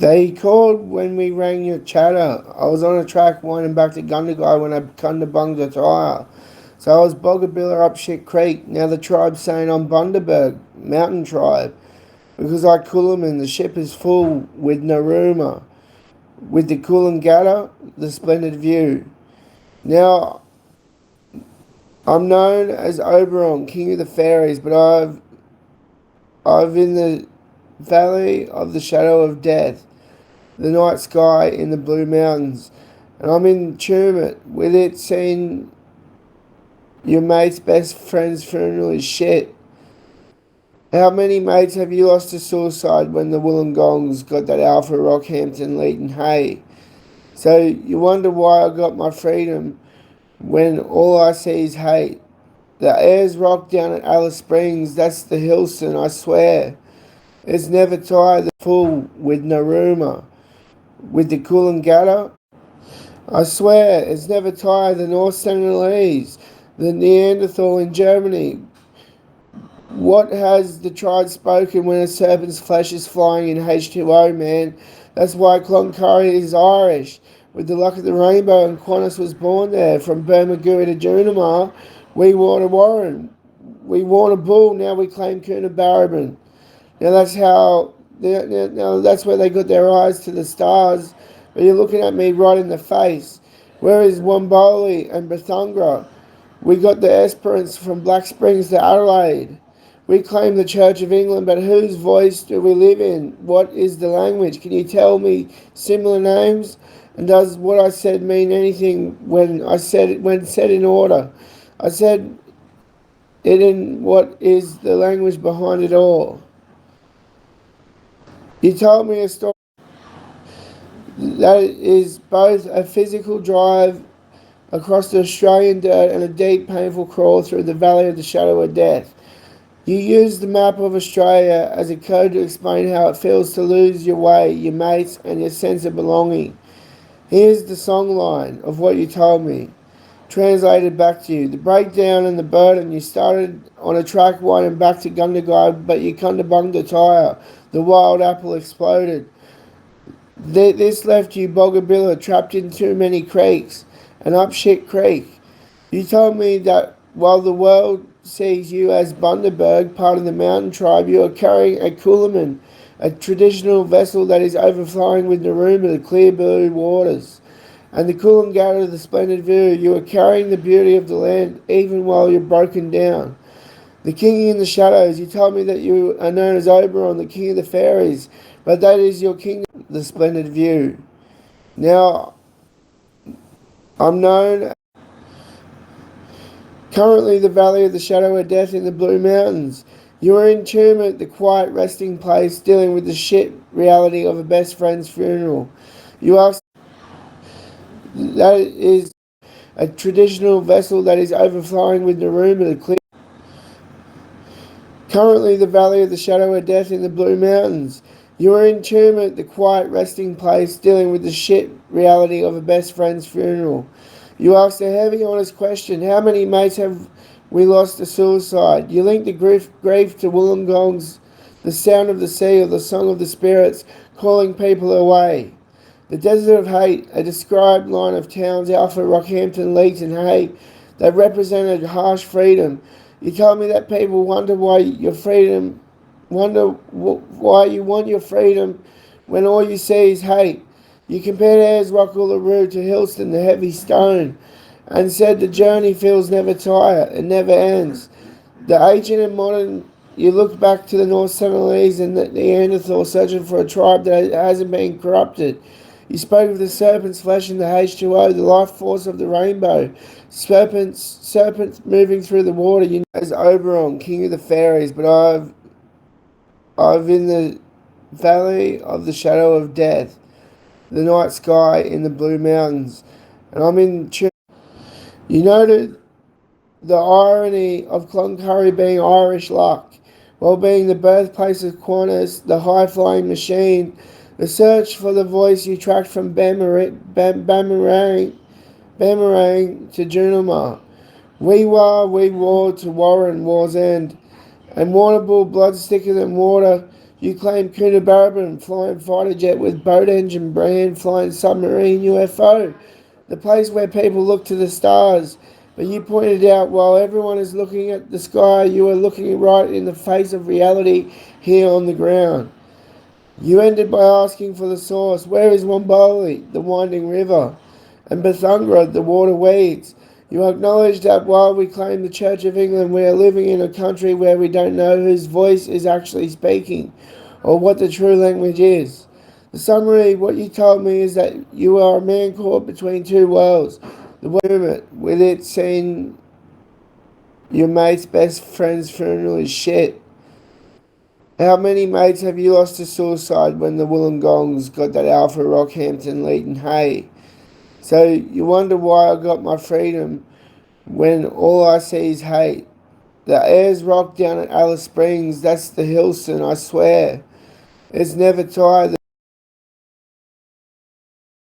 They called when we rang your chatter. I was on a track winding back to Gundagai when I come to Bunga Tire. So I was Boggabilla up Shit Creek. Now the tribe's saying I'm Bundaberg, mountain tribe. Because I Coolaman, the ship is full with Naruma. With the Coolangatta, the splendid view. Now I'm known as Oberon, king of the fairies, but I've in the valley of the shadow of death, the night sky in the blue mountains, and I'm in Tumut with it seeing your mate's best friend's funeral is shit. How many mates have you lost to suicide when the Wollongongs got that Alpha Rockhampton Leeton hay? So you wonder why I got my freedom when all I see is hate. The Ayers Rock down at Alice Springs, that's the Hilson, I swear. It's never tired, the full with Naruma. With the Coolangatta, I swear, it's never tired, the North Sentinelese, the Neanderthal in Germany. What has the tribe spoken when a serpent's flesh is flying in H2O, man? That's why Cloncurry is Irish. With the luck of the rainbow, and Qantas was born there. From Bermagui to Junimar, we wore a Warren. We wore a bull, now we claim Coonabarabran. Now that's how. Now that's where they got their eyes to the stars. But you're looking at me right in the face. Where is Womboli and Bethungra? We got the Esperance from Black Springs to Adelaide. We claim the Church of England, but whose voice do we live in? What is the language? Can you tell me similar names? And does what I said mean anything when said in order? I said it in what is the language behind it all. You told me a story that is both a physical drive across the Australian dirt and a deep, painful crawl through the valley of the shadow of death. You use the map of Australia as a code to explain how it feels to lose your way, your mates, and your sense of belonging. Here's the songline of what you told me, translated back to you. The breakdown and the burden. You started on a track winding back to Gundagai, but you come to Bunga Tire. The wild apple exploded. This left you Boggabilla trapped in too many creeks and up Shit Creek. You told me that while the world sees you as Bundaberg, part of the mountain tribe, you are carrying a Coolaman, a traditional vessel that is overflowing with Naruma, the clear blue waters. And the Coolangatta, the splendid view, you are carrying the beauty of the land even while you're broken down. The king in the shadows, you told me that you are known as Oberon, the king of the fairies, but that is your kingdom, the splendid view. Now, I'm known currently the valley of the shadow of death in the Blue Mountains. You are in Tumut, the quiet resting place, dealing with the shit reality of a best friend's funeral. You ask that is a traditional vessel that is overflowing with Naruma, the clear. Currently the valley of the shadow of death in the Blue Mountains. You are in Tumut, the quiet resting place, dealing with the shit reality of a best friend's funeral. You asked a heavy, honest question. How many mates have we lost to suicide? You link the grief to Wollongongs, the sound of the sea or the song of the spirits, calling people away. The desert of hate, a described line of towns, Alpha, Rockhampton, Leeds and Hay, that represented harsh freedom. You told me that people wonder why you want your freedom when all you see is hate. You compared Ayers Rock Uluru to Hillston, the heavy stone, and said the journey feels never tired, it never ends. The ancient and modern, you look back to the North Sentinelese and the Neanderthal searching for a tribe that hasn't been corrupted. You spoke of the serpent's flesh in the H2O, the life force of the rainbow. Serpents moving through the water. You know as Oberon, king of the fairies, but I've in the valley of the shadow of death, the night sky in the blue mountains, and I'm in. You noted the irony of Cloncurry being Irish luck, while being the birthplace of Qantas, the high-flying machine. The search for the voice you tracked from Bamarang to Junimar. We war to Warren, war's end. And Warrnambool, blood thicker than water. You claim Coonabarabran, flying fighter jet with boat engine brand, flying submarine UFO, the place where people look to the stars. But you pointed out while everyone is looking at the sky, you are looking right in the face of reality here on the ground. You ended by asking for the source. Where is Womboli, the winding river, and Bethungra, the water weeds? You acknowledge that while we claim the Church of England, we are living in a country where we don't know whose voice is actually speaking, or what the true language is. The summary, what you told me is that you are a man caught between two worlds. The world, with it saying your mate's best friend's funeral is shit. How many mates have you lost to suicide when the Wollongongs got that Alpha Rockhampton lead in hay? So you wonder why I got my freedom when all I see is hate. The Ayers Rock down at Alice Springs, that's the Hilson, I swear. It's never tired.